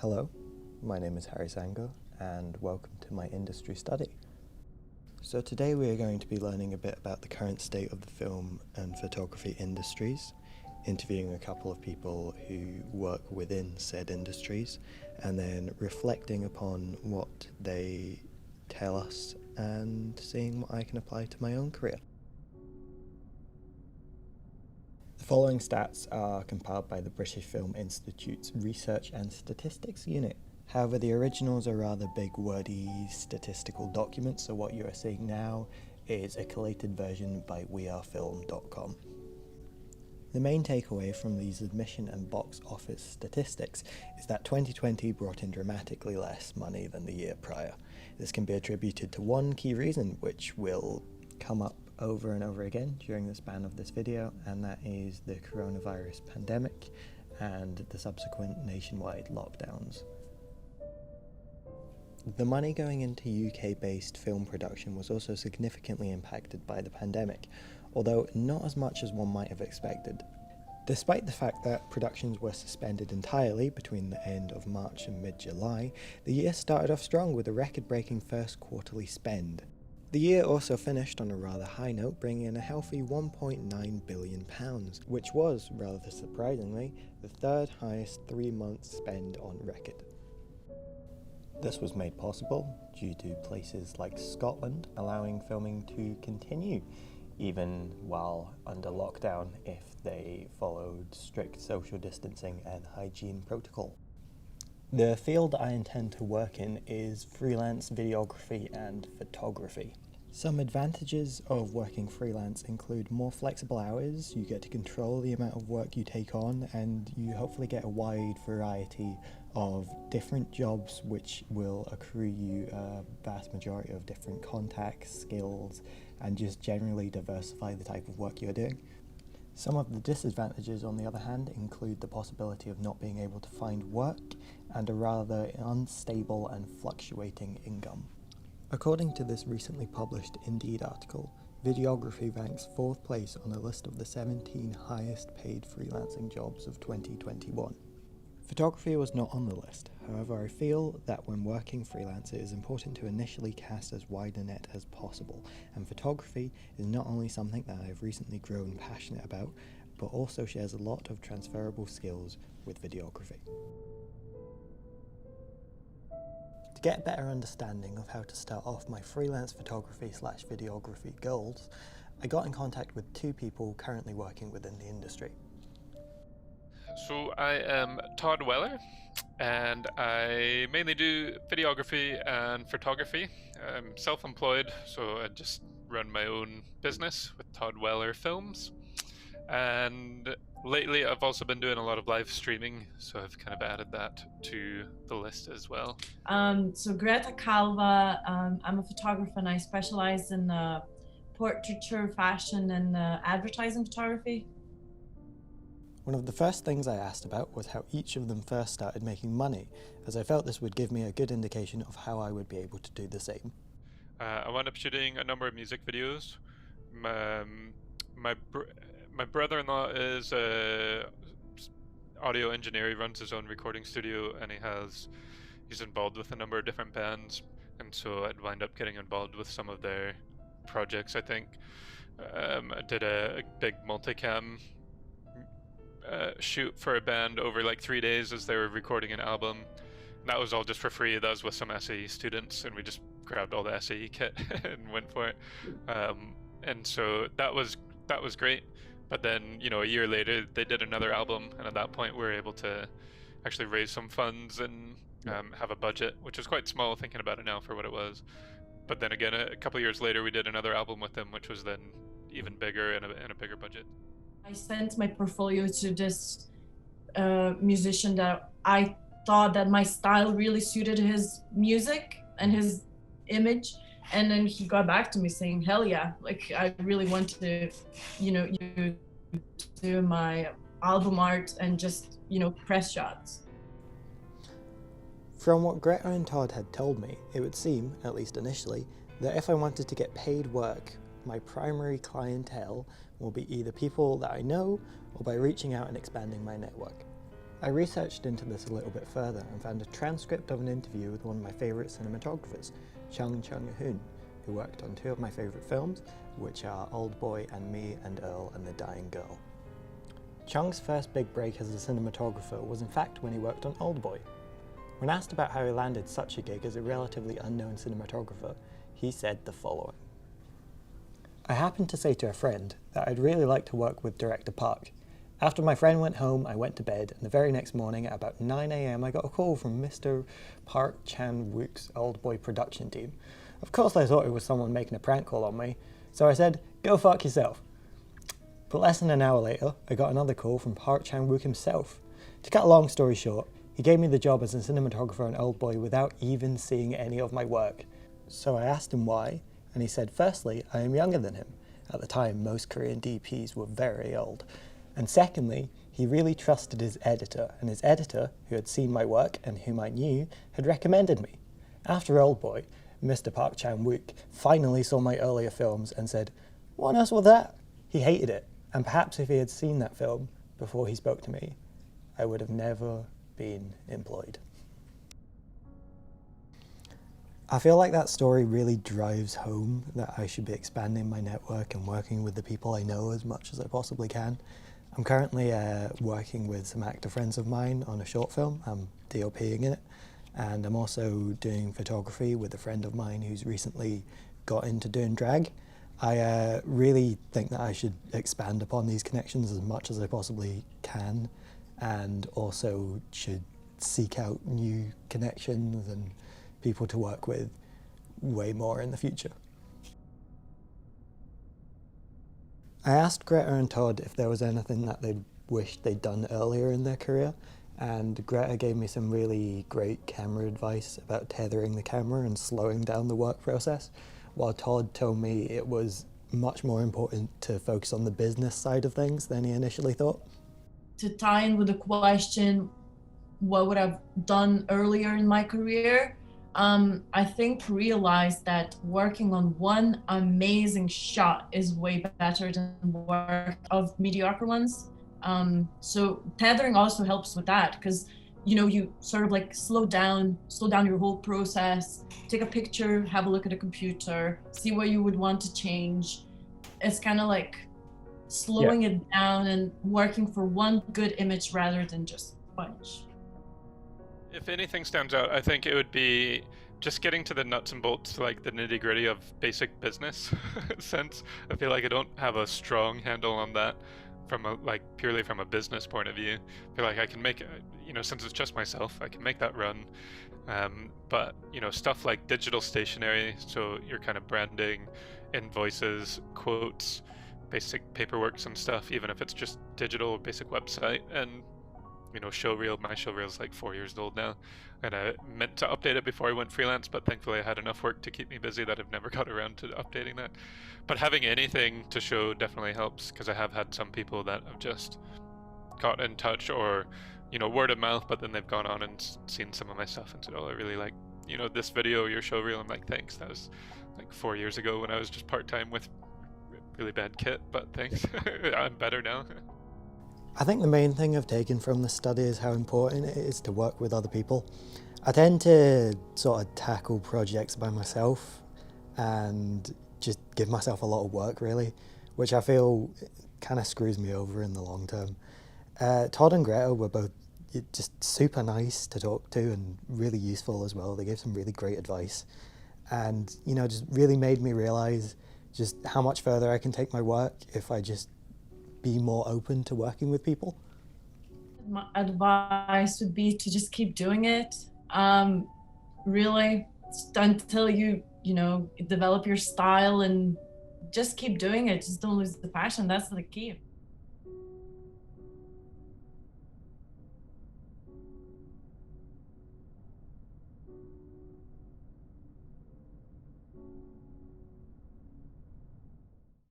Hello, my name is Harry Sango and welcome to my industry study. So today we are going to be learning a bit about the current state of the film and photography industries, interviewing a couple of people who work within said industries, and then reflecting upon what they tell us and seeing what I can apply to my own career. The following stats are compiled by the British Film Institute's Research and Statistics Unit. However, the originals are rather big, wordy statistical documents, so what you are seeing now is a collated version by wearefilm.com. The main takeaway from these admission and box office statistics is that 2020 brought in dramatically less money than the year prior. This can be attributed to one key reason, which will come up over and over again during the span of this video, and that is the coronavirus pandemic and the subsequent nationwide lockdowns. The money going into UK-based film production was also significantly impacted by the pandemic, although not as much as one might have expected. Despite the fact that productions were suspended entirely between the end of March and mid-July, the year started off strong with a record-breaking first quarterly spend. The year also finished on a rather high note, bringing in a healthy £1.9 billion, which was, rather surprisingly, the third highest 3-month spend on record. This was made possible due to places like Scotland allowing filming to continue, even while under lockdown if they followed strict social distancing and hygiene protocol. The field I intend to work in is freelance videography and photography. Some advantages of working freelance include more flexible hours, you get to control the amount of work you take on, and you hopefully get a wide variety of different jobs which will accrue you a vast majority of different contacts, skills, and just generally diversify the type of work you're doing. Some of the disadvantages, on the other hand, include the possibility of not being able to find work and a rather unstable and fluctuating income. According to this recently published Indeed article, videography ranks 4th place on a list of the 17 highest paid freelancing jobs of 2021. Photography was not on the list, however I feel that when working freelance it is important to initially cast as wide a net as possible, and photography is not only something that I have recently grown passionate about, but also shares a lot of transferable skills with videography. To get a better understanding of how to start off my freelance photography/videography goals, I got in contact with 2 people currently working within the industry. So I am Todd and I mainly do videography and photography. I'm self-employed, so I just run my own business with Todd Weller Films. And lately I've also been doing a lot of live streaming, so I've kind of added that to the list as well. So Greta, I'm a photographer and I specialize in portraiture, fashion, and advertising photography. One of the first things I asked about was how each of them first started making money, as I felt this would give me a good indication of how I would be able to do the same. I wound up shooting a number of music videos. My brother-in-law is audio engineer. He runs his own recording studio, and he's involved with a number of different bands, and so I'd wind up getting involved with some of their projects. I think I did a big multicam shoot for a band over like 3 days as they were recording an album. And that was all just for free. That was with some SAE students, and we just grabbed all the SAE kit and went for it. And so that was great. But then, a year later, they did another album, and at that point, we were able to actually raise some funds and have a budget, which was quite small thinking about it now for what it was. But then again, a couple of years later, we did another album with them, which was then even bigger and a bigger budget. I sent my portfolio to this musician that I thought that my style really suited his music and his image, and then he got back to me saying, hell yeah, like I really want to, you do my album art and just, press shots. From what Greta and Todd had told me, it would seem, at least initially, that if I wanted to get paid work, my primary clientele will be either people that I know or by reaching out and expanding my network. I researched into this a little bit further and found a transcript of an interview with one of my favourite cinematographers, Chung Chung-hoon, who worked on two of my favourite films, which are Old Boy and Me and Earl and the Dying Girl. Chung's first big break as a cinematographer was in fact when he worked on Old Boy. When asked about how he landed such a gig as a relatively unknown cinematographer, he said the following. I happened to say to a friend that I'd really like to work with director Park. After my friend went home, I went to bed, and the very next morning at about 9 AM I got a call from Mr. Park Chan-wook's Old Boy production team. Of course I thought it was someone making a prank call on me, so I said, go fuck yourself. But less than an hour later, I got another call from Park Chan-wook himself. To cut a long story short, he gave me the job as a cinematographer on Old Boy without even seeing any of my work. So I asked him why, and he said, firstly, I am younger than him. At the time, most Korean DPs were very old. And secondly, he really trusted his editor, and his editor, who had seen my work and whom I knew, had recommended me. After Old Boy, Mr. Park Chan-wook finally saw my earlier films and said, what else was that? He hated it, and perhaps if he had seen that film before he spoke to me, I would have never been employed. I feel like that story really drives home that I should be expanding my network and working with the people I know as much as I possibly can. I'm currently working with some actor friends of mine on a short film. I'm DOPing in it, and I'm also doing photography with a friend of mine who's recently got into doing drag. I really think that I should expand upon these connections as much as I possibly can, and also should seek out new connections and people to work with way more in the future. I asked Greta and Todd if there was anything that they wished they'd done earlier in their career, and Greta gave me some really great camera advice about tethering the camera and slowing down the work process, while Todd told me it was much more important to focus on the business side of things than he initially thought. To tie in with the question, what would I've done earlier in my career? I think realized that working on one amazing shot is way better than work of mediocre ones. So tethering also helps with that, because you sort of like slow down your whole process, take a picture, have a look at a computer, see what you would want to change. It's kind of like slowing it down and working for one good image rather than just a bunch. If anything stands out, I think it would be just getting to the nuts and bolts, like the nitty gritty of basic business sense. I feel like I don't have a strong handle on that from purely from a business point of view. I feel like I can make, since it's just myself, I can make that run. But stuff like digital stationery, so your kind of branding, invoices, quotes, basic paperwork and stuff, even if it's just digital, basic website, and showreel. My showreel's like 4 years old now, and I meant to update it before I went freelance, but thankfully I had enough work to keep me busy that I've never got around to updating that. But having anything to show definitely helps, because I have had some people that have just got in touch, or word of mouth, but then they've gone on and seen some of my stuff and said, oh, I really like this video, your showreel. I'm like, thanks, that was like 4 years ago when I was just part-time with really bad kit, but thanks. I'm better now. I think the main thing I've taken from this study is how important it is to work with other people. I tend to sort of tackle projects by myself and just give myself a lot of work, really, which I feel kind of screws me over in the long term. Todd and Greta were both just super nice to talk to and really useful as well. They gave some really great advice, and just really made me realize just how much further I can take my work if I just be more open to working with people. My advice would be to just keep doing it. Really, until you develop your style, and just keep doing it. Just don't lose the passion. That's the key.